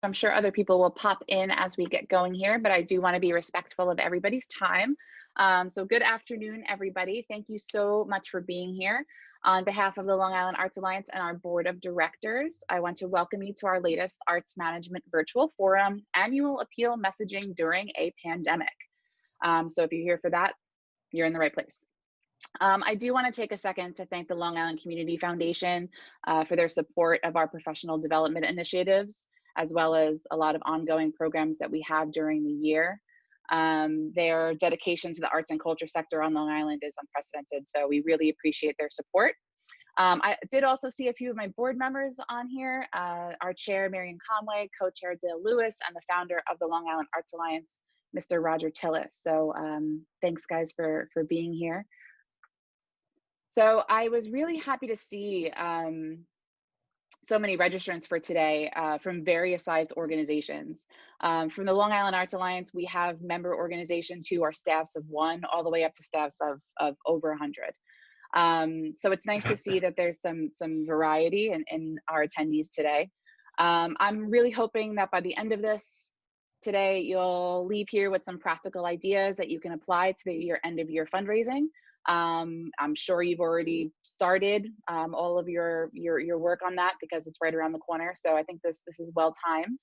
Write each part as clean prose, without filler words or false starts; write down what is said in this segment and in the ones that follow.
I'm sure other people will pop in as we get going here, but I do want to be respectful of everybody's time. So good afternoon, everybody. Thank you so much for being here. On behalf of the Long Island Arts Alliance and our board of directors, I want to welcome you to our latest Arts Management Virtual Forum, Annual Appeal Messaging During a Pandemic. So if you're here for that, you're in the right place. I do want to take a second to thank the Long Island Community Foundation for their support of our professional development initiatives, as well as a lot of ongoing programs that we have during the year. Their dedication to the arts and culture sector on Long Island is unprecedented, so we really appreciate their support. I did also see a few of my board members on here, our chair, Marion Conway, co-chair Dale Lewis, and the founder of the Long Island Arts Alliance, Mr. Roger Tillis. So thanks guys for being here. So I was really happy to see so many registrants for today from various sized organizations. From the Long Island Arts Alliance, we have member organizations who are staffs of 1 all the way up to staffs of over 100. So it's nice to see that there's some variety in our attendees today. I'm really hoping that by the end of this today, you'll leave here with some practical ideas that you can apply to your end of year fundraising. I'm sure you've already started all of your work on that because it's right around the corner. So I think this is well timed.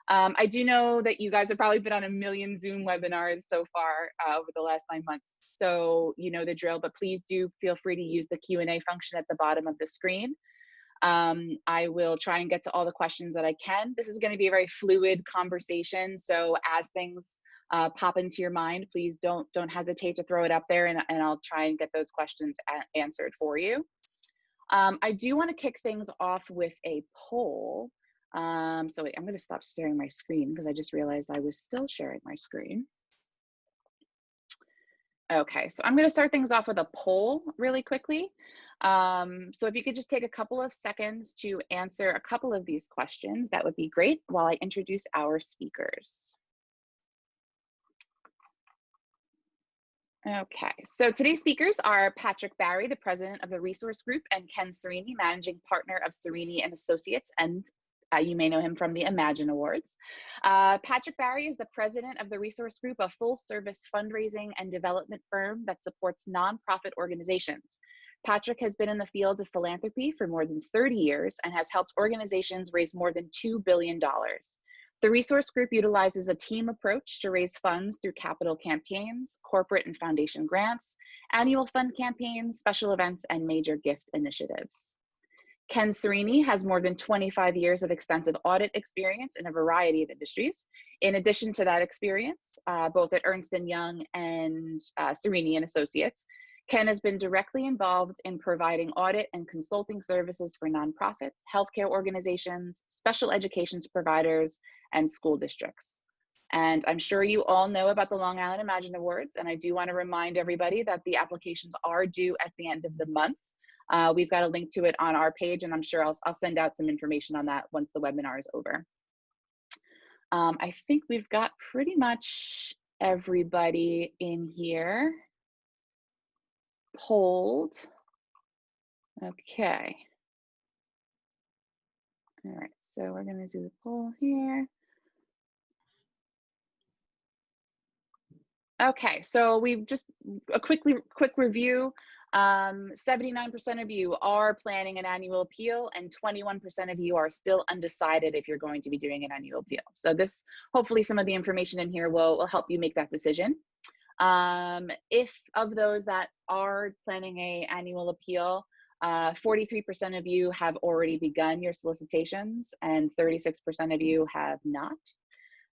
I do know that you guys have probably been on a million Zoom webinars so far over the last 9 months. So you know the drill, but please do feel free to use the Q&A function at the bottom of the screen. I will try and get to all the questions that I can. This is going to be a very fluid conversation. So as things pop into your mind, please don't hesitate to throw it up there, and I'll try and get those questions answered for you. I do want to kick things off with a poll. So wait, I'm going to stop sharing my screen because I just realized I was still sharing my screen. Okay, so I'm going to start things off with a poll really quickly. So if you could just take a couple of seconds to answer a couple of these questions, that would be great while I introduce our speakers. Okay, so today's speakers are Patrick Barry, the president of the Resource Group, and Ken Serini, managing partner of Serini and Associates, and you may know him from the Imagine Awards. Patrick Barry is the president of the Resource Group, a full-service fundraising and development firm that supports nonprofit organizations. Patrick has been in the field of philanthropy for more than 30 years and has helped organizations raise more than $2 billion. The Resource Group utilizes a team approach to raise funds through capital campaigns, corporate and foundation grants, annual fund campaigns, special events, and major gift initiatives. Ken Serini has more than 25 years of extensive audit experience in a variety of industries. In addition to that experience, both at Ernst & Young and Serini and Associates, Ken has been directly involved in providing audit and consulting services for nonprofits, healthcare organizations, special education providers, and school districts. And I'm sure you all know about the Long Island Imagine Awards, and I do want to remind everybody that the applications are due at the end of the month. We've got a link to it on our page, and I'm sure I'll send out some information on that once the webinar is over. I think we've got pretty much everybody in here polled. Okay. All right, so we're going to do the poll here. Okay, so we've just a quick review. 79% of you are planning an annual appeal, and 21% of you are still undecided if you're going to be doing an annual appeal. So this, hopefully some of the information in here will help you make that decision. If of those that are planning an annual appeal, 43% of you have already begun your solicitations, and 36% of you have not.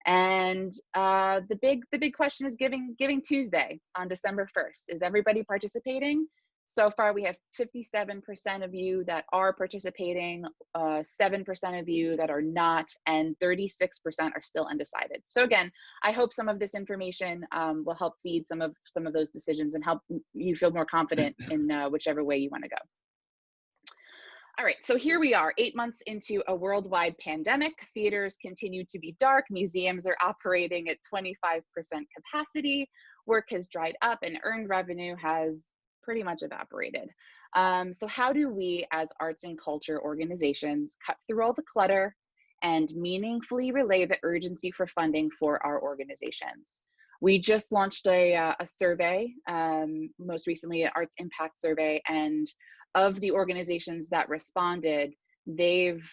And the big question is Giving Tuesday on December 1st. Is everybody participating? So far, we have 57% of you that are participating, 7% of you that are not, and 36% are still undecided. So again, I hope some of this information will help feed some of those decisions and help you feel more confident in whichever way you want to go. All right, so here we are, 8 months into a worldwide pandemic. Theaters continue to be dark. Museums are operating at 25% capacity. Work has dried up and earned revenue has pretty much evaporated. So how do we as arts and culture organizations cut through all the clutter and meaningfully relay the urgency for funding for our organizations. We just launched a survey, most recently an Arts Impact Survey, and of the organizations that responded, they've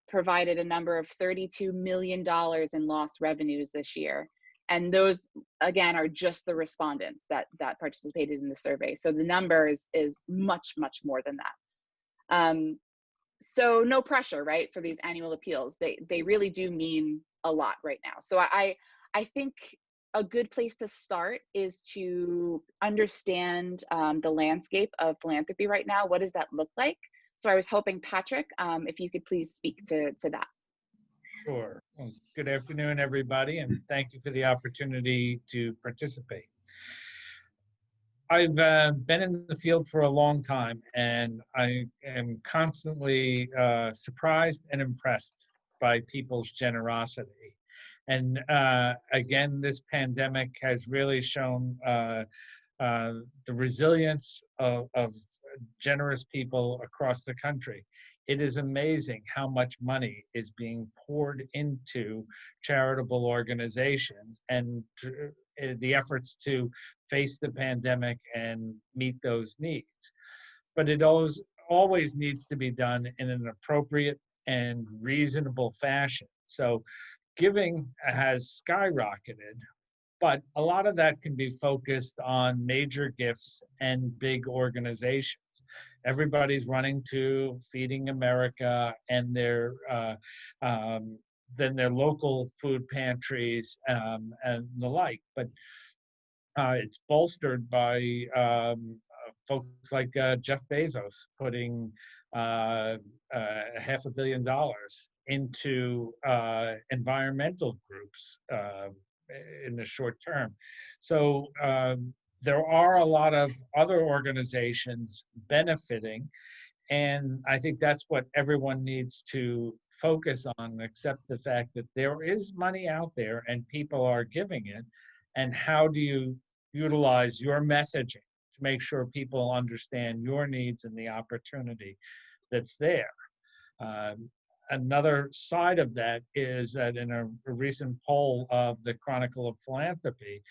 provided a number of $32 million in lost revenues this year. And those, again, are just the respondents that participated in the survey. So the number is much, much more than that. So no pressure, right, for these annual appeals. They really do mean a lot right now. So I think a good place to start is to understand the landscape of philanthropy right now. What does that look like? So I was hoping, Patrick, if you could please speak to that. Sure. Well, good afternoon, everybody, and thank you for the opportunity to participate. I've been in the field for a long time, and I am constantly surprised and impressed by people's generosity. And again, this pandemic has really shown the resilience of generous people across the country. It is amazing how much money is being poured into charitable organizations and the efforts to face the pandemic and meet those needs. But it always needs to be done in an appropriate and reasonable fashion. So giving has skyrocketed, but a lot of that can be focused on major gifts and big organizations. Everybody's running to Feeding America and then their local food pantries and the like. But it's bolstered by folks like Jeff Bezos putting $500 million into environmental groups in the short term. So there are a lot of other organizations benefiting, and I think that's what everyone needs to focus on, accept the fact that there is money out there and people are giving it, and how do you utilize your messaging to make sure people understand your needs and the opportunity that's there. Another side of that is that in a recent poll of the Chronicle of Philanthropy,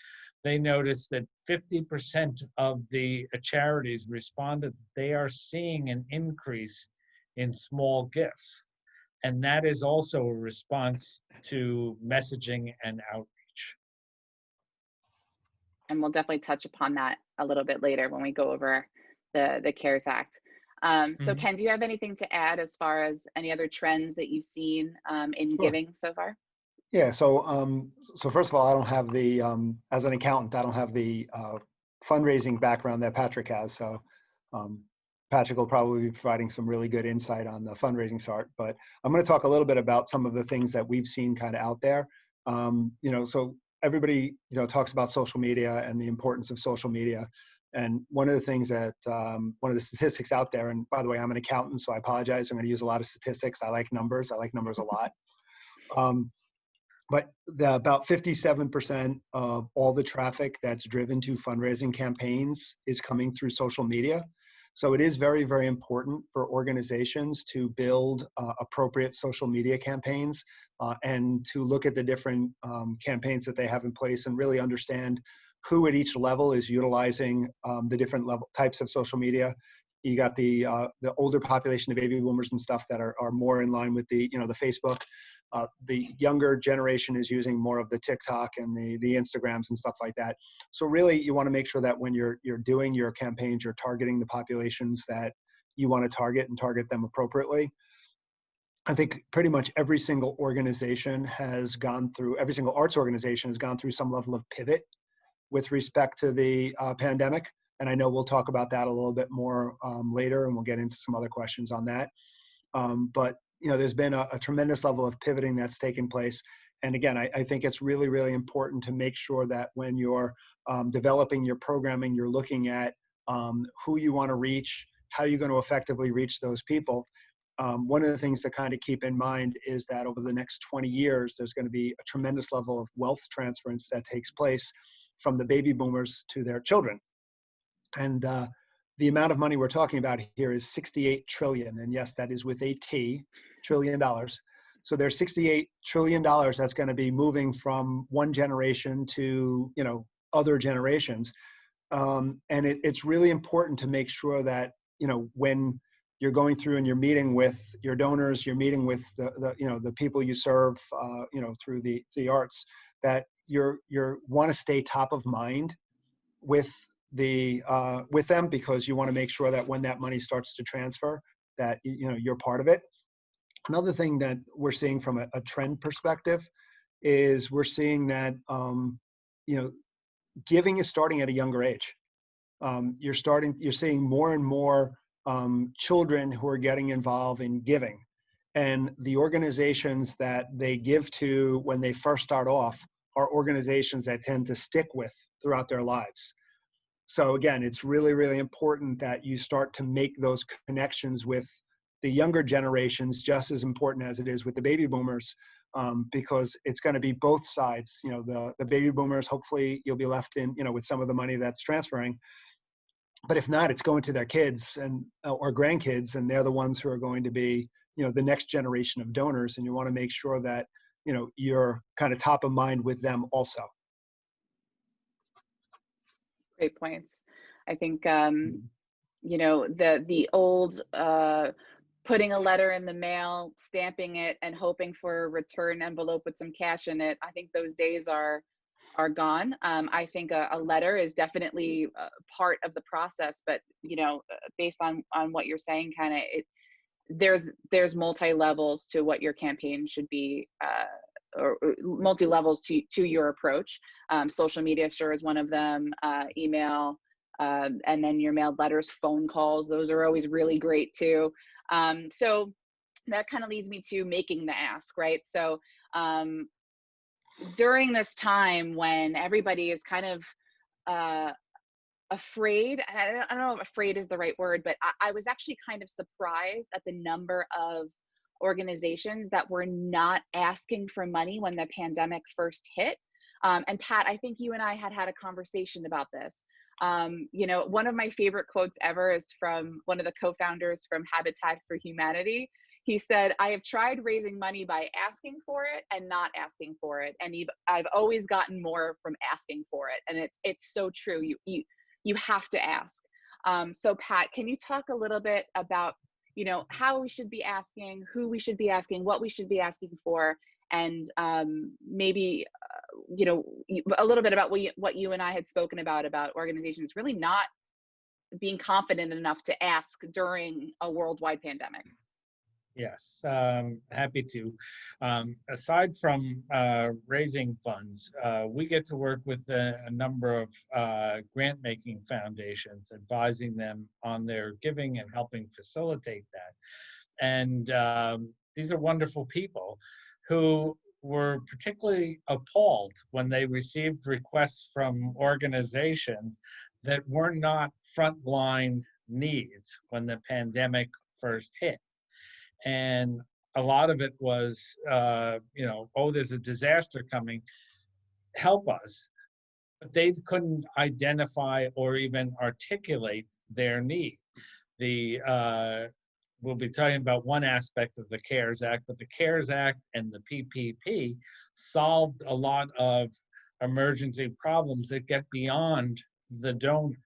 they noticed that 50% of the charities responded that they are seeing an increase in small gifts. And that is also a response to messaging and outreach. And we'll definitely touch upon that a little bit later when we go over the CARES Act. So Ken, do you have anything to add as far as any other trends that you've seen in Sure. giving so far? Yeah, so first of all, I don't have the, as an accountant, I don't have the fundraising background that Patrick has. So Patrick will probably be providing some really good insight on the fundraising start. But I'm going to talk a little bit about some of the things that we've seen kind of out there. So everybody, talks about social media and the importance of social media. And one of the things that, one of the statistics out there, and by the way, I'm an accountant, so I apologize. I'm going to use a lot of statistics. I like numbers a lot. But about 57% of all the traffic that's driven to fundraising campaigns is coming through social media. So it is very, very important for organizations to build appropriate social media campaigns and to look at the different campaigns that they have in place and really understand who at each level is utilizing the different types of social media. You got the older population of baby boomers and stuff that are more in line with the the Facebook. The younger generation is using more of the TikTok and the Instagrams and stuff like that. So really, you want to make sure that when you're doing your campaigns, you're targeting the populations that you want to target and target them appropriately. I think pretty much every single organization has gone through, every single arts organization has gone through some level of pivot with respect to the pandemic. And I know we'll talk about that a little bit more later, and we'll get into some other questions on that. But there's been a tremendous level of pivoting that's taken place. And again, I think it's really, really important to make sure that when you're developing your programming, you're looking at who you want to reach, how you're going to effectively reach those people. One of the things to kind of keep in mind is that over the next 20 years, there's going to be a tremendous level of wealth transference that takes place from the baby boomers to their children. And the amount of money we're talking about here is 68 trillion. And yes, that is with a T, $trillion. So there's $68 trillion that's going to be moving from one generation to, other generations. And it's really important to make sure that, when you're going through and you're meeting with your donors, you're meeting with the people you serve, through the arts, that you're want to stay top of mind with with them, because you want to make sure that when that money starts to transfer, that you're part of it. Another thing that we're seeing from a trend perspective is we're seeing that giving is starting at a younger age. You're seeing more and more children who are getting involved in giving, and the organizations that they give to when they first start off are organizations that tend to stick with throughout their lives. So again, it's really, really important that you start to make those connections with the younger generations, just as important as it is with the baby boomers, because it's going to be both sides. The baby boomers, hopefully you'll be left in, with some of the money that's transferring. But if not, it's going to their kids and or grandkids, and they're the ones who are going to be, the next generation of donors. And you want to make sure that, you're kind of top of mind with them also. Great points. I think, the old putting a letter in the mail, stamping it, and hoping for a return envelope with some cash in it, I think those days are gone. I think a letter is definitely part of the process, but based on what you're saying, kind of there's multi levels to what your campaign should be. Or multi levels to your approach. Social media sure is one of them. Email, and then your mailed letters, phone calls. Those are always really great too. So that kind of leads me to making the ask, right? So during this time when everybody is kind of afraid, I don't know if afraid is the right word, but I was actually kind of surprised at the number of organizations that were not asking for money when the pandemic first hit. And Pat, I think you and I had a conversation about this. One of my favorite quotes ever is from one of the co-founders from Habitat for Humanity. He said, "I have tried raising money by asking for it and not asking for it, and I've always gotten more from asking for it." And it's so true. You have to ask. So Pat, can you talk a little bit about how we should be asking, who we should be asking, what we should be asking for, and maybe a little bit about what you and I had spoken about organizations really not being confident enough to ask during a worldwide pandemic. Yes, happy to. Aside from raising funds, we get to work with a number of grant-making foundations, advising them on their giving and helping facilitate that. And these are wonderful people who were particularly appalled when they received requests from organizations that were not frontline needs when the pandemic first hit. And a lot of it was, there's a disaster coming, help us. But they couldn't identify or even articulate their need. We'll be talking about one aspect of the CARES Act, but the CARES Act and the PPP solved a lot of emergency problems that get beyond the donor.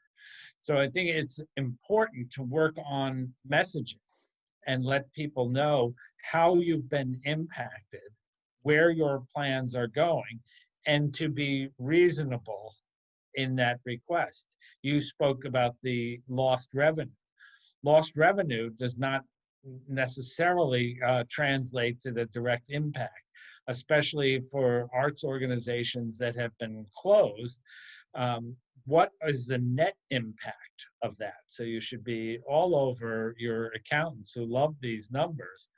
So I think it's important to work on messaging and let people know how you've been impacted, where your plans are going, and to be reasonable in that request. You spoke about the lost revenue. Lost revenue does not necessarily translate to the direct impact, especially for arts organizations that have been closed. What is the net impact of that? So you should be all over your accountants who love these numbers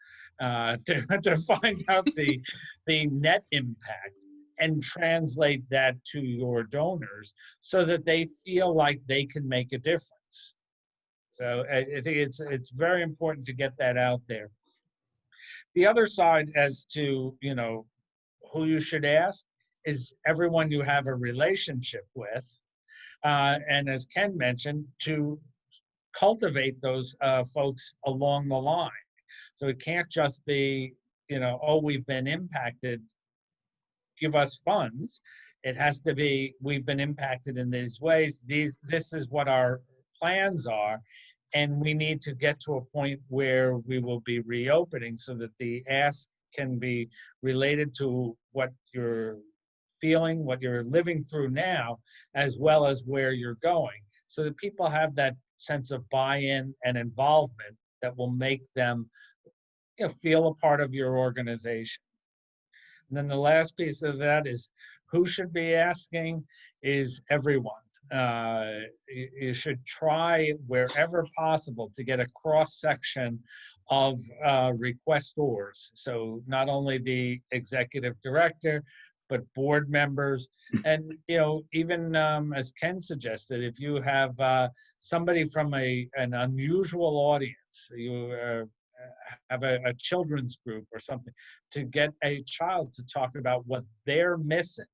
to find out the net impact and translate that to your donors so that they feel like they can make a difference. So I think it's very important to get that out there. The other side as to, who you should ask is everyone you have a relationship with. And as Ken mentioned, to cultivate those folks along the line. So it can't just be oh, we've been impacted, give us funds. It has to be, we've been impacted in these ways. This is what our plans are. And we need to get to a point where we will be reopening so that the ask can be related to what you're feeling, what you're living through now, as well as where you're going. So that people have that sense of buy-in and involvement that will make them feel a part of your organization. And then the last piece of that is who should be asking is everyone. You should try wherever possible to get a cross section of requestors. So not only the executive director, but board members. And, even as Ken suggested, if you have somebody from an unusual audience, you have a children's group or something, to get a child to talk about what they're missing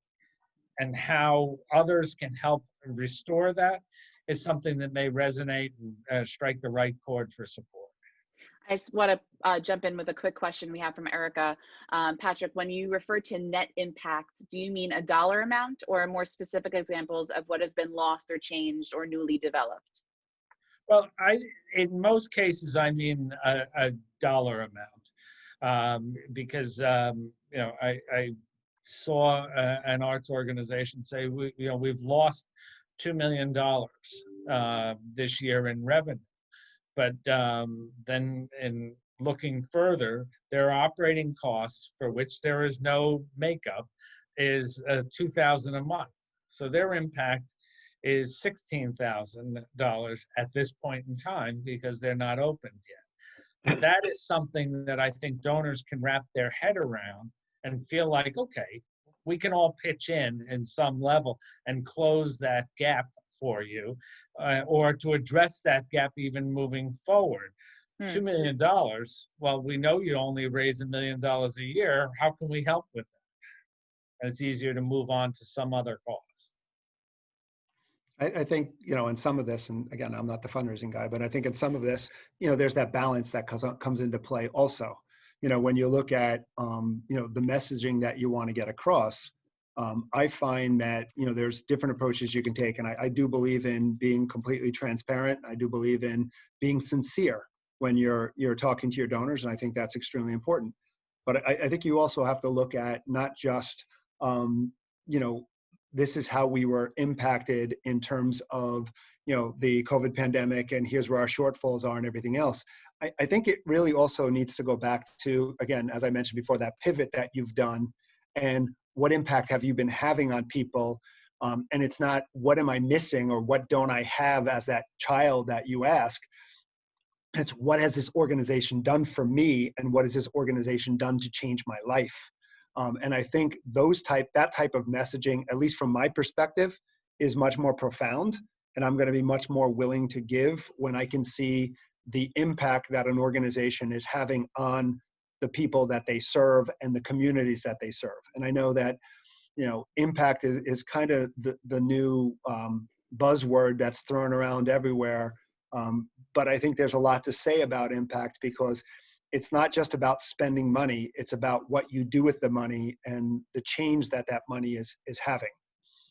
and how others can help restore that is something that may resonate and strike the right chord for support. I want to jump in with a quick question we have from Erica. Patrick, when you refer to net impact, do you mean a dollar amount or more specific examples of what has been lost or changed or newly developed? Well, in most cases, I mean a dollar amount, because I saw an arts organization say we've lost $2 million this year in revenue, but then in looking further, their operating costs, for which there is no makeup, is $2,000 a month. So their impact is $16,000 at this point in time because they're not opened yet. That is something that I think donors can wrap their head around and feel like, okay, we can all pitch in some level and close that gap for you, or to address that gap even moving forward. $2 million, well, we know you only raise $1 million a year. How can we help with that? And it's easier to move on to some other cause. I think, in some of this, and again, I'm not the fundraising guy, but I think in some of this, there's that balance that comes into play also. When you look at, the messaging that you want to get across, I find that, there's different approaches you can take. And I do believe in being completely transparent. I do believe in being sincere when you're talking to your donors. And I think that's extremely important. But I think you also have to look at not just, this is how we were impacted in terms of, the COVID pandemic, and here's where our shortfalls are and everything else. I think it really also needs to go back to, again, as I mentioned before, that pivot that you've done and what impact have you been having on people. And it's not what am I missing or what don't I have as that child that you ask. It's what has this organization done for me and what has this organization done to change my life. And I think that type of messaging, at least from my perspective, is much more profound. And I'm going to be much more willing to give when I can see the impact that an organization is having on the people that they serve and the communities that they serve. And I know that, impact is kind of the new buzzword that's thrown around everywhere. But I think there's a lot to say about impact because it's not just about spending money. It's about what you do with the money and the change that money is having.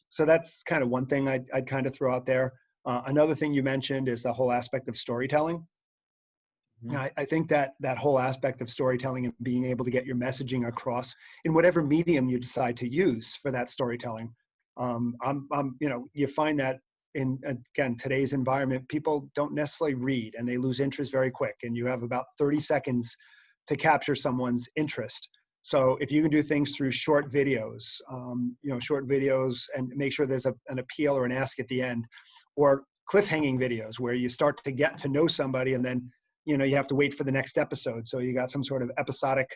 So that's kind of one thing I'd kind of throw out there. Another thing you mentioned is the whole aspect of storytelling. Mm-hmm. I think that whole aspect of storytelling and being able to get your messaging across in whatever medium you decide to use for that storytelling. You find that in, again, today's environment, people don't necessarily read and they lose interest very quick. And you have about 30 seconds to capture someone's interest. So if you can do things through short videos, and make sure there's an appeal or an ask at the end, or cliffhanging videos where you start to get to know somebody and then, you have to wait for the next episode. So you got some sort of episodic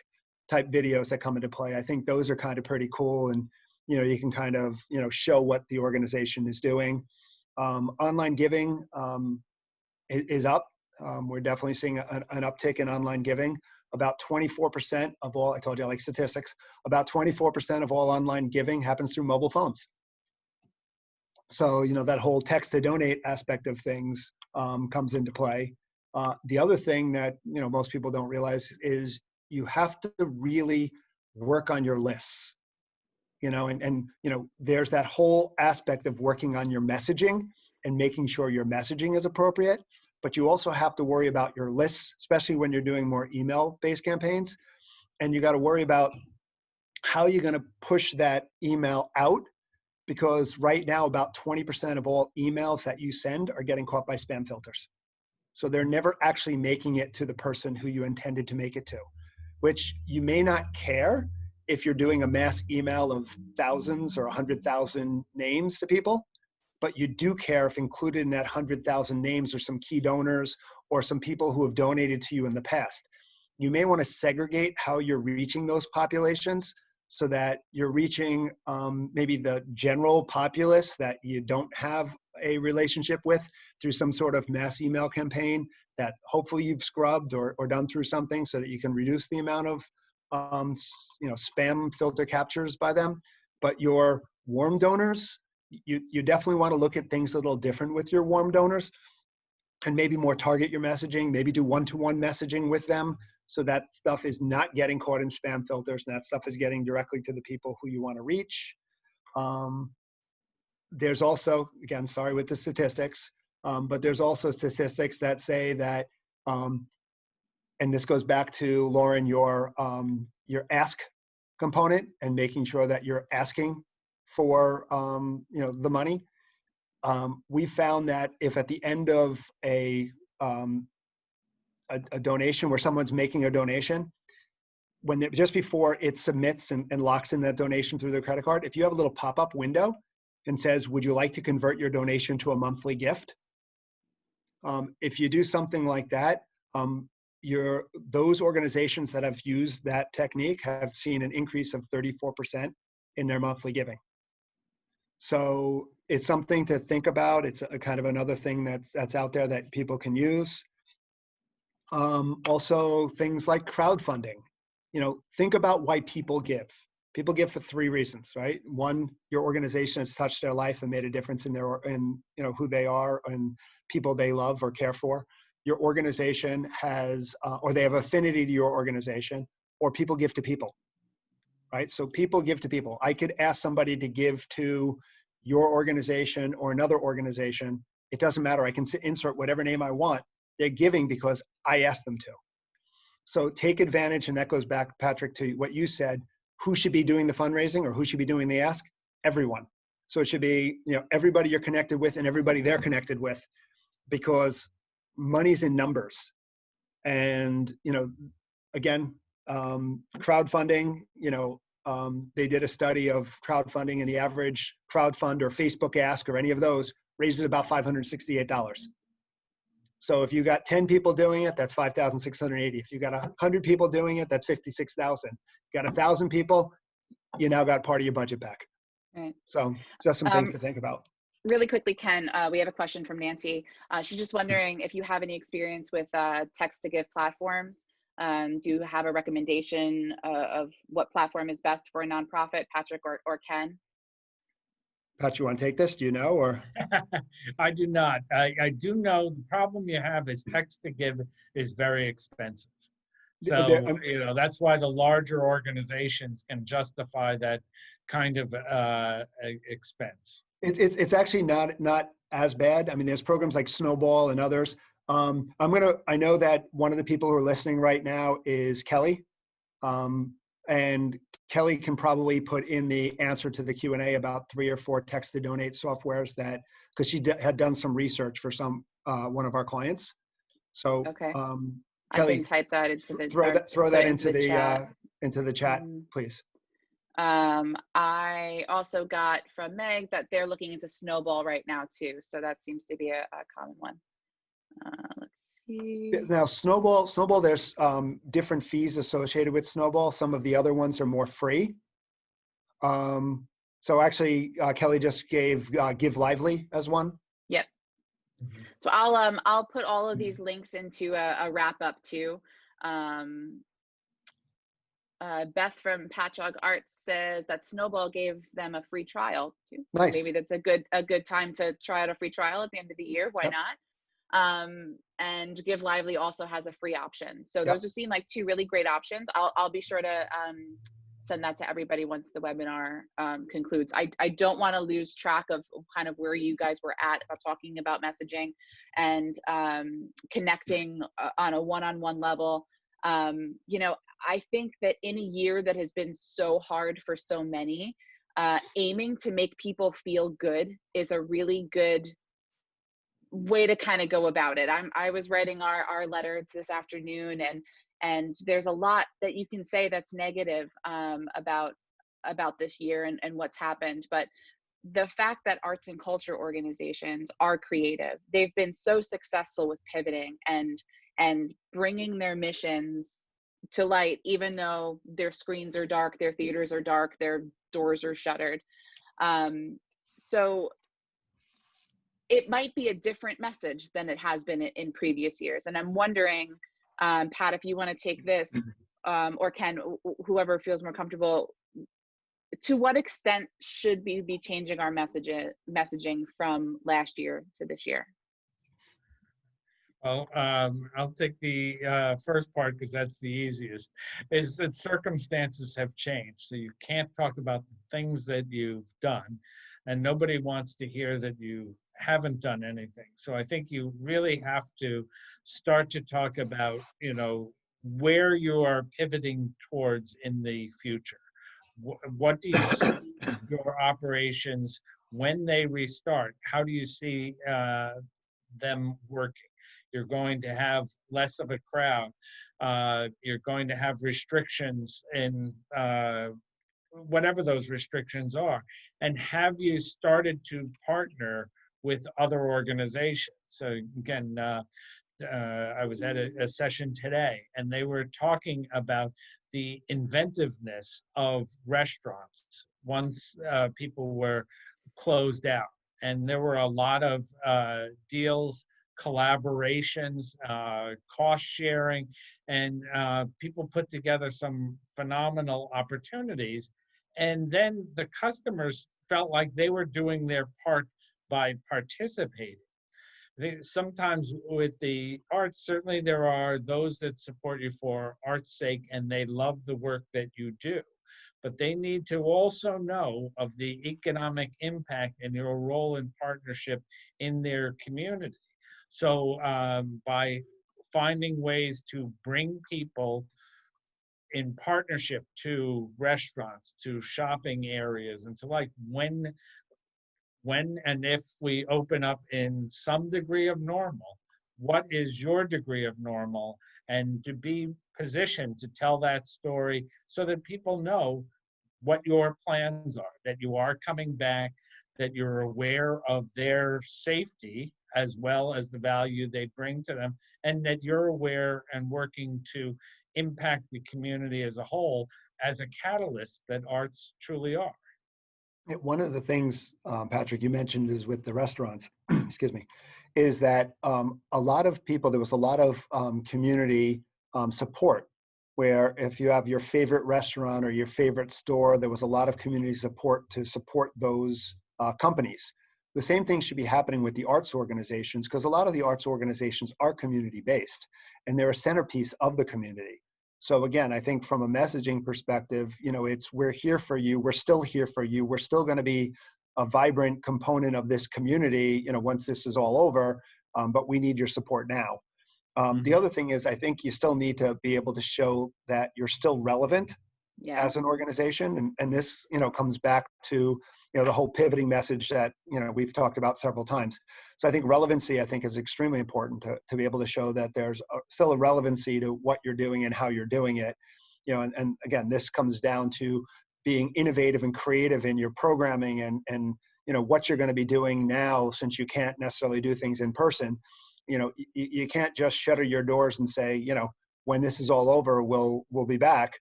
type videos that come into play. I think those are kind of pretty cool. And, you can kind of, show what the organization is doing. Online giving is up. We're definitely seeing an uptick in online giving. About 24% of all, I told you I like statistics, about 24% of all online giving happens through mobile phones. So, that whole text to donate aspect of things comes into play. The other thing that, most people don't realize is you have to really work on your lists, and there's that whole aspect of working on your messaging and making sure your messaging is appropriate. But you also have to worry about your lists, especially when you're doing more email-based campaigns. And you got to worry about how you're going to push that email out, because right now about 20% of all emails that you send are getting caught by spam filters. So they're never actually making it to the person who you intended to make it to, which you may not care if you're doing a mass email of thousands or 100,000 names to people, but you do care if included in that 100,000 names are some key donors or some people who have donated to you in the past. You may want to segregate how you're reaching those populations so that you're reaching maybe the general populace that you don't have a relationship with through some sort of mass email campaign that hopefully you've scrubbed or done through something so that you can reduce the amount of spam filter captures by them. But your warm donors, you definitely want to look at things a little different with your warm donors and maybe more target your messaging, maybe do one-to-one messaging with them so that stuff is not getting caught in spam filters and that stuff is getting directly to the people who you want to reach. There's also, again, sorry with the statistics, but there's also statistics that say that, and this goes back to Lauren, your ask component and making sure that you're asking for the money. We found that if at the end of a donation where someone's making a donation, just before it submits and locks in that donation through their credit card, if you have a little pop-up window and says, would you like to convert your donation to a monthly gift? If you do something like that, those organizations that have used that technique have seen an increase of 34% in their monthly giving. So it's something to think about. It's a kind of another thing that's out there that people can use. Also things like crowdfunding. Think about why people give. People give for three reasons, right? One, your organization has touched their life and made a difference in who they are and people they love or care for. Your organization has, or they have affinity to your organization, or people give to people, right? So people give to people. I could ask somebody to give to your organization or another organization. It doesn't matter. I can insert whatever name I want. They're giving because I asked them to. So take advantage, and that goes back, Patrick, to what you said. Who should be doing the fundraising or who should be doing the ask? Everyone. So it should be everybody you're connected with and everybody they're connected with, because money's in numbers. And again, crowdfunding. They did a study of crowdfunding, and the average crowdfund or Facebook ask or any of those raises about $568. So if you got 10 people doing it, that's 5,680. If you got 100 people doing it, that's 56,000. Got 1,000 people, you now got part of your budget back. Right. So just some things to think about. Really quickly, Ken, we have a question from Nancy. She's just wondering if you have any experience with text-to-give platforms. Do you have a recommendation of what platform is best for a nonprofit, Patrick or Ken? Pat, you want to take this? Do you know, or? I do not. I do know the problem you have is text to give is very expensive. So, that's why the larger organizations can justify that kind of expense. It's actually not as bad. I mean, there's programs like Snowball and others. I know that one of the people who are listening right now is Kelly. And Kelly can probably put in the answer to the Q&A about 3 or 4 text to donate softwares because she had done some research for one of our clients. So okay. Kelly, I can type that into the throw that into the chat, Mm-hmm. please. I also got from Meg that they're looking into Snowball right now too. So that seems to be a common one. Let's see. Now, Snowball, there's different fees associated with Snowball. Some of the other ones are more free. So actually, Kelly just gave Give Lively as one. Yep. Mm-hmm. So I'll put all of these links into a wrap up too. Beth from Patchogue Arts says that Snowball gave them a free trial too. Nice. Maybe that's a good time to try out a free trial at the end of the year. Why not? and Give Lively also has a free option. So Yep. those seem like two really great options. I'll be sure to send that to everybody once the webinar concludes. I don't want to lose track of kind of where you guys were at about talking about messaging and connecting on a one-on-one level. You know, I think that in a year that has been so hard for so many, aiming to make people feel good is a really good way to kind of go about it. I was writing our letter this afternoon, and there's a lot that you can say that's negative about this year and what's happened. But the fact that arts and culture organizations are creative, they've been so successful with pivoting and bringing their missions to light, even though their screens are dark, their theaters are dark, their doors are shuttered. So it might be a different message than it has been in previous years. And I'm wondering, Pat, if you want to take this, or Ken, whoever feels more comfortable, to what extent should we be changing our messaging from last year to this year? Well, I'll take the first part because that's the easiest, is that circumstances have changed. So you can't talk about the things that you've done, and nobody wants to hear that you haven't done anything. So I think you really have to start to talk about, you know, where you are pivoting towards in the future. What do you see your operations when they restart? How do you see them working? You're going to have less of a crowd. You're going to have restrictions in whatever those restrictions are. And have you started to partner with other organizations? So again, I was at a session today, and they were talking about the inventiveness of restaurants once people were closed out. And there were a lot of deals, collaborations, cost sharing, and people put together some phenomenal opportunities. And then the customers felt like they were doing their part by participating. Sometimes with the arts, certainly there are those that support you for art's sake and they love the work that you do, but they need to also know of the economic impact and your role in partnership in their community. So by finding ways to bring people in partnership to restaurants, to shopping areas, and to like when and if we open up in some degree of normal, what is your degree of normal? And to be positioned to tell that story so that people know what your plans are, that you are coming back, that you're aware of their safety as well as the value they bring to them, and that you're aware and working to impact the community as a whole as a catalyst that arts truly are. One of the things, Patrick, you mentioned is with the restaurants, excuse me, is that a lot of people, there was a lot of community support, where if you have your favorite restaurant or your favorite store, there was a lot of community support to support those companies. The same thing should be happening with the arts organizations, because a lot of the arts organizations are community-based, and they're a centerpiece of the community. So again, I think from a messaging perspective, you know, it's we're here for you. We're still here for you. We're still going to be a vibrant component of this community, you know, once this is all over, but we need your support now. The other thing is, I think you still need to be able to show that you're still relevant as an organization. And this, you know, comes back to, you know, the whole pivoting message that, you know, we've talked about several times. So I think relevancy, I think, is extremely important to be able to show that there's still a relevancy to what you're doing and how you're doing it. You know, and again, this comes down to being innovative and creative in your programming and you know, what you're going to be doing now, since you can't necessarily do things in person. You know, you can't just shutter your doors and say, you know, when this is all over, we'll be back.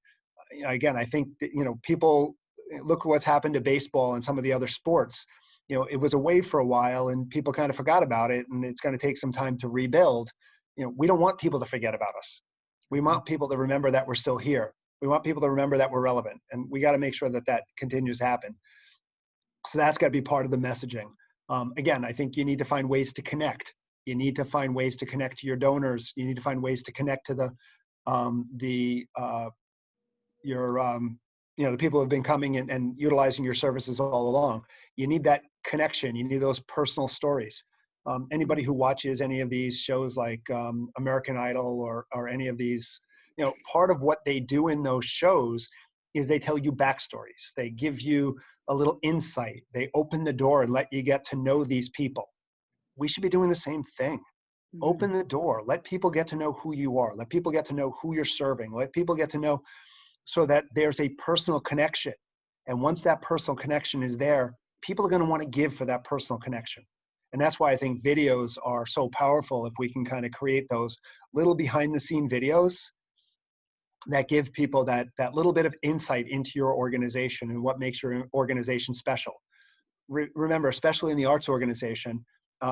Again, I think that, you know, people look at what's happened to baseball and some of the other sports. You know, it was away for a while and people kind of forgot about it, and it's going to take some time to rebuild. You know, we don't want people to forget about us. We want people to remember that we're still here. We want people to remember that we're relevant, and we got to make sure that that continues to happen. So that's got to be part of the messaging. Again, I think you need to find ways to connect. You need to find ways to connect to your donors. You need to find ways to connect to the people who have been coming and utilizing your services all along. You need that connection. You need those personal stories. Anybody who watches any of these shows like American Idol or any of these, part of what they do in those shows is they tell you backstories. They give you a little insight. They open the door and let you get to know these people. We should be doing the same thing. Open the door. Let people get to know who you are. Let people get to know who you're serving. Let people get to know, so that there's a personal connection. And once that personal connection is there, people are going to want to give for that personal connection. And that's why I think videos are so powerful. If we can kind of create those little behind the scene videos that give people that little bit of insight into your organization and what makes your organization special. Remember, especially in the arts organization,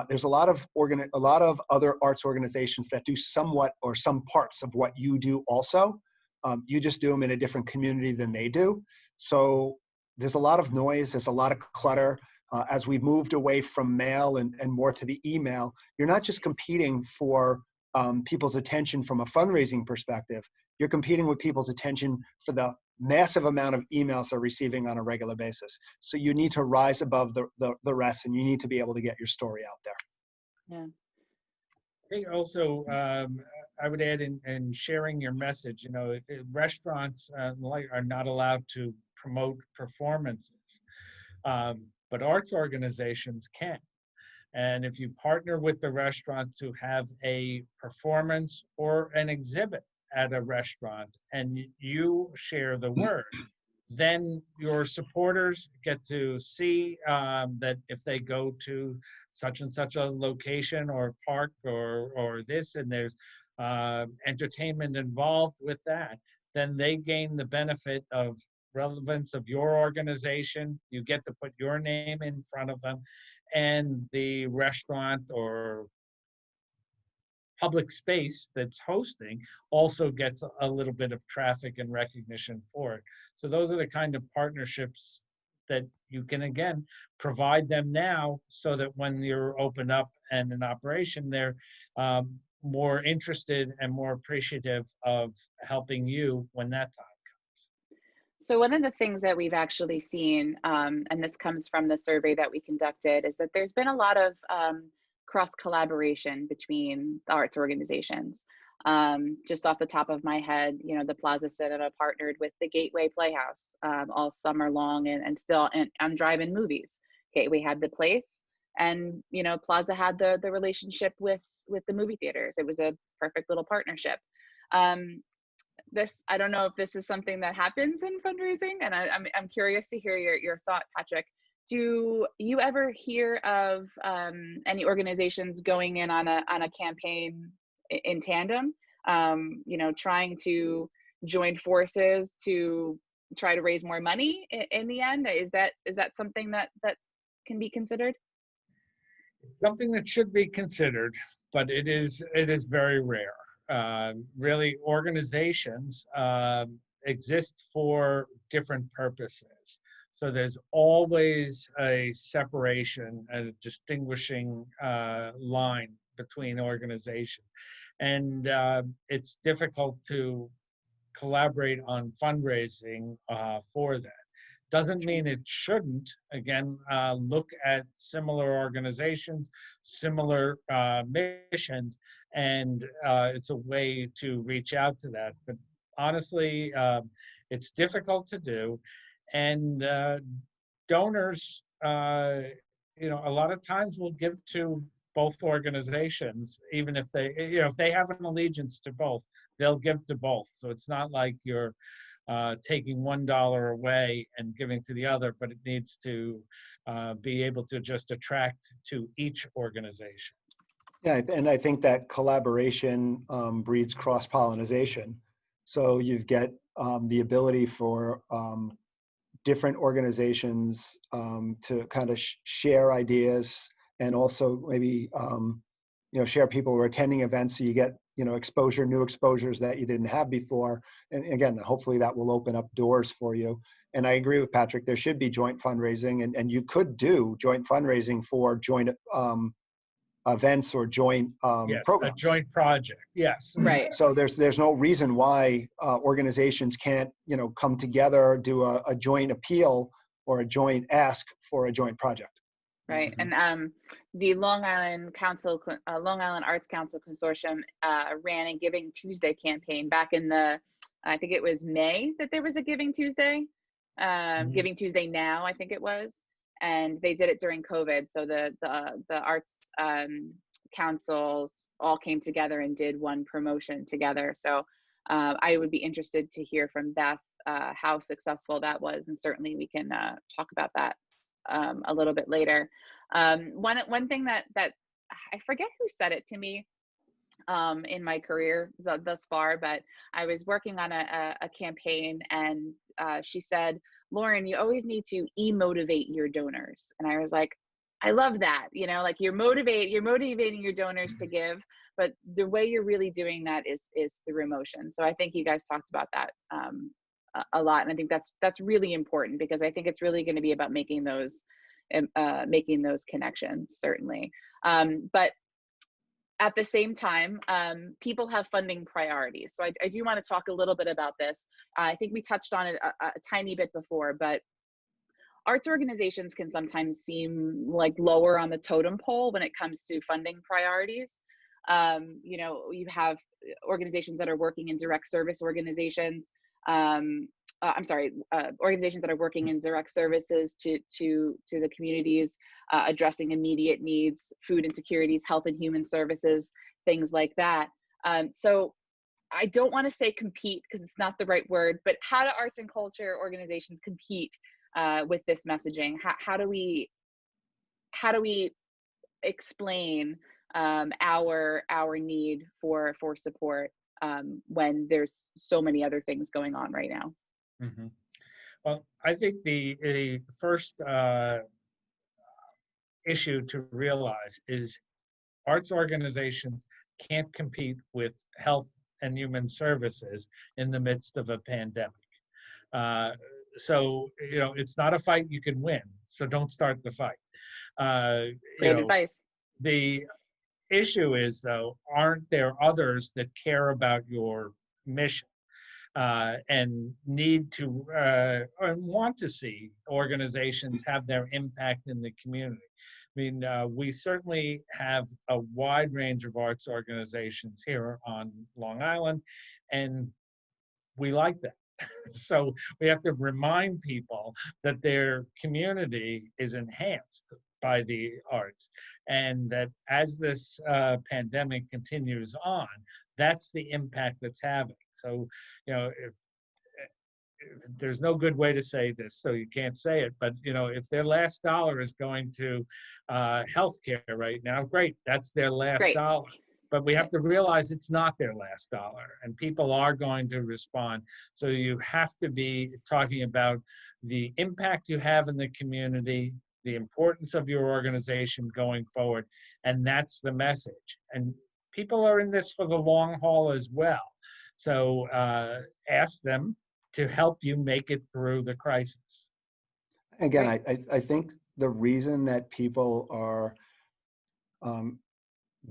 there's a lot of other arts organizations that do somewhat or some parts of what you do also. You just do them in a different community than they do. So there's a lot of noise, there's a lot of clutter. As we've moved away from mail and more to the email, you're not just competing for people's attention from a fundraising perspective, you're competing with people's attention for the massive amount of emails they're receiving on a regular basis. So you need to rise above the rest, and you need to be able to get your story out there. Yeah. I think also, I would add in sharing your message, restaurants are not allowed to promote performances, but arts organizations can. And if you partner with the restaurant to have a performance or an exhibit at a restaurant and you share the word, then your supporters get to see that if they go to such and such a location or park or this, and there's entertainment involved with that, then they gain the benefit of relevance of your organization. You get to put your name in front of them, and the restaurant or public space that's hosting also gets a little bit of traffic and recognition for it. So those are the kind of partnerships that you can, again, provide them now, so that when you're open up and in operation, they're more interested and more appreciative of helping you when that time comes. So one of the things that we've actually seen, and this comes from the survey that we conducted, is that there's been a lot of cross collaboration between the arts organizations. Just off the top of my head, the Plaza Cinema partnered with the Gateway Playhouse all summer long, and still on drive-in movies. Gateway had the place, and Plaza had the relationship with the movie theaters. It was a perfect little partnership. I don't know if this is something that happens in fundraising, and I'm curious to hear your thought, Patrick. Do you ever hear of any organizations going in on a campaign in tandem, trying to join forces to try to raise more money in the end? Is that something that can be considered? Something that should be considered, but it is very rare. Really, organizations exist for different purposes. So there's always a separation, a distinguishing line between organizations. And it's difficult to collaborate on fundraising for that. Doesn't mean it shouldn't. Again, look at similar organizations, similar missions, and it's a way to reach out to that. But honestly, it's difficult to do. And donors, a lot of times will give to both organizations, even if they have an allegiance to both, they'll give to both. So it's not like you're taking $1 away and giving to the other, but it needs to be able to just attract to each organization. Yeah, and I think that collaboration breeds cross-pollination. So you get the ability for different organizations to kind of share ideas, and also maybe share people who are attending events, so you get new exposures that you didn't have before. And again, hopefully that will open up doors for you. And I agree with Patrick, there should be joint fundraising, and you could do joint fundraising for joint events or joint Yes, a programs. joint project. Yes. Right. So there's no reason why organizations can't, come together, do a joint appeal or a joint ask for a joint project. Right. Mhm. And the Long Island Long Island Arts Council Consortium ran a Giving Tuesday campaign back in I think it was May that there was a Giving Tuesday, Mhm. Giving Tuesday Now, I think it was, and they did it during COVID. So the arts councils all came together and did one promotion together. So I would be interested to hear from Beth how successful that was, and certainly we can talk about that a little bit later. One thing that I forget who said it to me in my career thus far, but I was working on a campaign, and she said, "Lauren, you always need to motivate your donors." And I was like, I love that, like you're motivating your donors to give, but the way you're really doing that is through emotion. So I think you guys talked about that a lot, and I think that's really important, because I think it's really going to be about making those connections, certainly. But at the same time, people have funding priorities. So I do want to talk a little bit about this. I think we touched on it a tiny bit before, but arts organizations can sometimes seem like lower on the totem pole when it comes to funding priorities. You have organizations that are working in direct service organizations. Organizations that are working in direct services to the communities, addressing immediate needs, food insecurities, health and human services, things like that. So I don't want to say compete, because it's not the right word, but how do arts and culture organizations compete with this messaging? How do we explain our need for support when there's so many other things going on right now? Mhm. Well, I think the first issue to realize is arts organizations can't compete with health and human services in the midst of a pandemic. Uh, so, it's not a fight you can win. So don't start the fight. Uh, you Great know, advice. the issue is, though, aren't there others that care about your mission? And need to and want to see organizations have their impact in the community. I mean, we certainly have a wide range of arts organizations here on Long Island, and we like that. So we have to remind people that their community is enhanced by the arts, and that as this pandemic continues on, that's the impact it's having. So, if there's no good way to say this, so you can't say it, but if their last dollar is going to healthcare right now, great, that's their last Great. dollar. But we have to realize it's not their last dollar, and people are going to respond. So you have to be talking about the impact you have in the community, the importance of your organization going forward, and that's the message. And people are in this for the long haul as well. So ask them to help you make it through the crisis. Again, Right. I think the reason that people are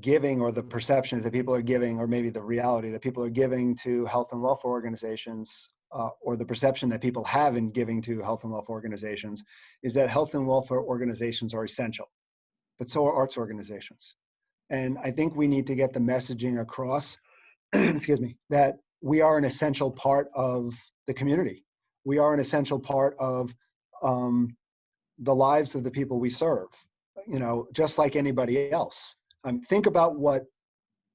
giving, or the perception is that people are giving, or maybe the reality that people are giving to health and welfare organizations, or the perception that people have in giving to health and welfare organizations, is that health and welfare organizations are essential, but so are arts organizations. And I think we need to get the messaging across, excuse me, that we are an essential part of the community. We are an essential part of the lives of the people we serve, just like anybody else. Think about what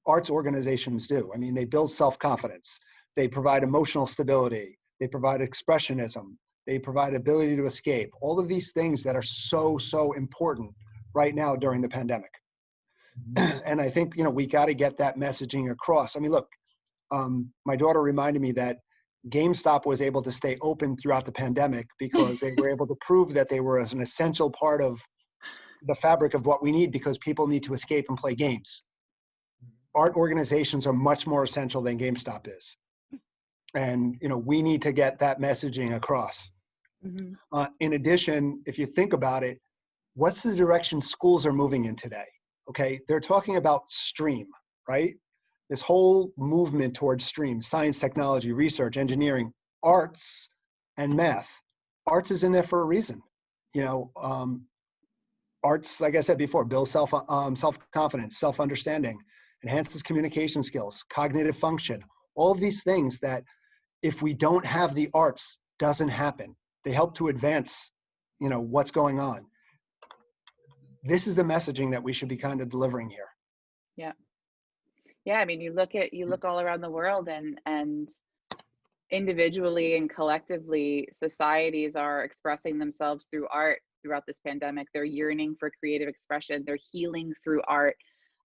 arts organizations do. I mean, they build self-confidence. They provide emotional stability. They provide expressionism. They provide ability to escape. All of these things that are so, so important right now during the pandemic. And I think, we got to get that messaging across. I mean, look, my daughter reminded me that GameStop was able to stay open throughout the pandemic because they were able to prove that they were as an essential part of the fabric of what we need, because people need to escape and play games. Art organizations are much more essential than GameStop is. And, we need to get that messaging across. Mm-hmm. In addition, if you think about it, what's the direction schools are moving in today? okay, they're talking about STREAM, right? This whole movement towards STREAM: science, technology, research, engineering, arts, and math. Arts is in there for a reason. You know, arts, like I said before, builds self-confidence, self-understanding, enhances communication skills, cognitive function, all of these things that if we don't have the arts, doesn't happen. They help to advance, you know, what's going on. This is the messaging that we should be kind of delivering here. Yeah. Yeah, I mean, you look all around the world, and individually and collectively, societies are expressing themselves through art throughout this pandemic. They're yearning for creative expression. They're healing through art.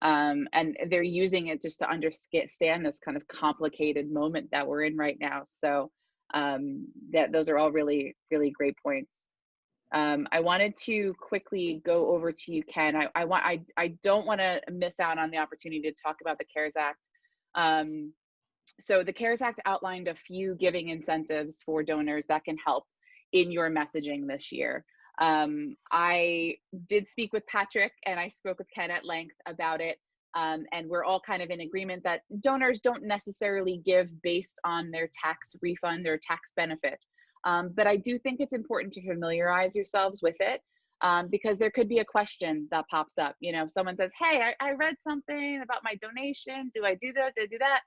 And they're using it just to understand this kind of complicated moment that we're in right now. So that those are all really, really great points. I wanted to quickly go over to you, Ken. I don't want to miss out on the opportunity to talk about the CARES Act. So the CARES Act outlined a few giving incentives for donors that can help in your messaging this year. I did speak with Patrick, and I spoke with Ken at length about it. And we're all kind of in agreement that donors don't necessarily give based on their tax refund or tax benefit. But I do think it's important to familiarize yourselves with it, because there could be a question that pops up. You know, if someone says, hey, I read something about my donation. Do I do that? Do I do that?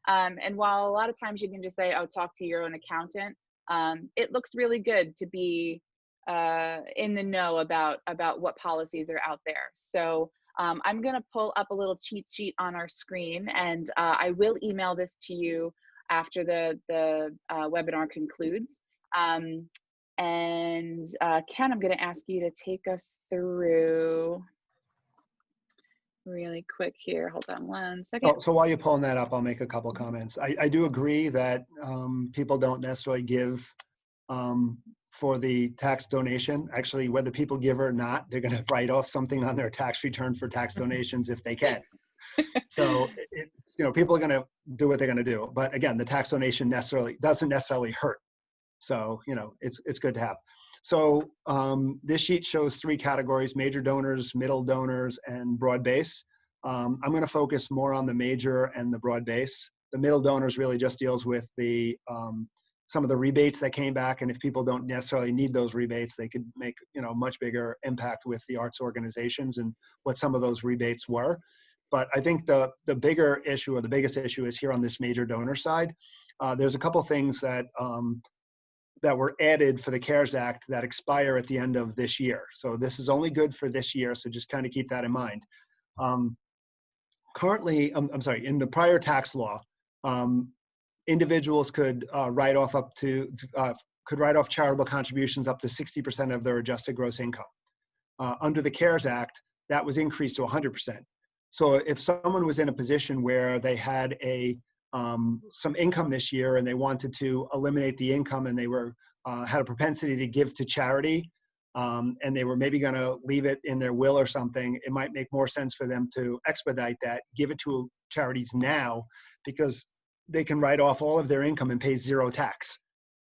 And while a lot of times you can just say, oh, talk to your own accountant, it looks really good to be in the know about what policies are out there. So I'm going to pull up a little cheat sheet on our screen, and I will email this to you after the webinar concludes. And Ken, I'm going to ask you to take us through really quick here. Hold on one second. Oh, so while you're pulling that up, I'll make a couple comments. I do agree that people don't necessarily give for the tax donation. Actually, whether people give or not, they're going to write off something on their tax return for tax donations if they can. So it's, you know, people are going to do what they're going to do. But again, the tax donation doesn't necessarily hurt. So, you know, it's good to have. So this sheet shows 3 categories: major donors, middle donors, and broad base. I'm going to focus more on the major and the broad base. The middle donors really just deals with the some of the rebates that came back, and if people don't necessarily need those rebates, they could make, you know, much bigger impact with the arts organizations and what some of those rebates were. But I think the bigger issue, or the biggest issue, is here on this major donor side. There's a couple things that that were added for the CARES Act that expire at the end of this year. So this is only good for this year, so just kind of keep that in mind. Currently, I'm sorry, in the prior tax law, individuals could write off charitable contributions up to 60% of their adjusted gross income. Under the CARES Act, that was increased to 100%. So if someone was in a position where they had some income this year and they wanted to eliminate the income, and they were had a propensity to give to charity, and they were maybe going to leave it in their will or something, it might make more sense for them to expedite that, give it to charities now, because they can write off all of their income and pay 0 tax.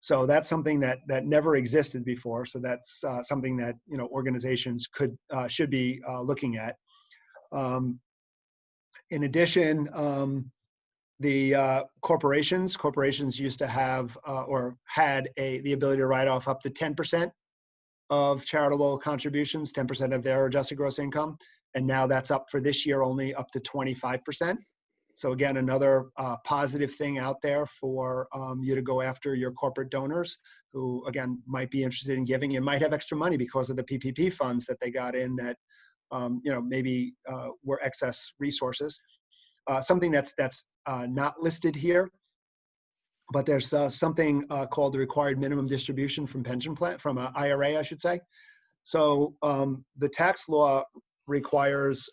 So that's something that never existed before. So that's something that, you know, organizations should be looking at. In addition, the corporations used to have or had the ability to write off up to 10% of charitable contributions, 10% of their adjusted gross income. And now that's up for this year only up to 25%. So again, another positive thing out there for you to go after your corporate donors who, again, might be interested in giving. You might have extra money because of the PPP funds that they got in that, you know, maybe were excess resources. Something that's not listed here, but there's something called the required minimum distribution from pension plan, from an IRA, I should say. So the tax law requires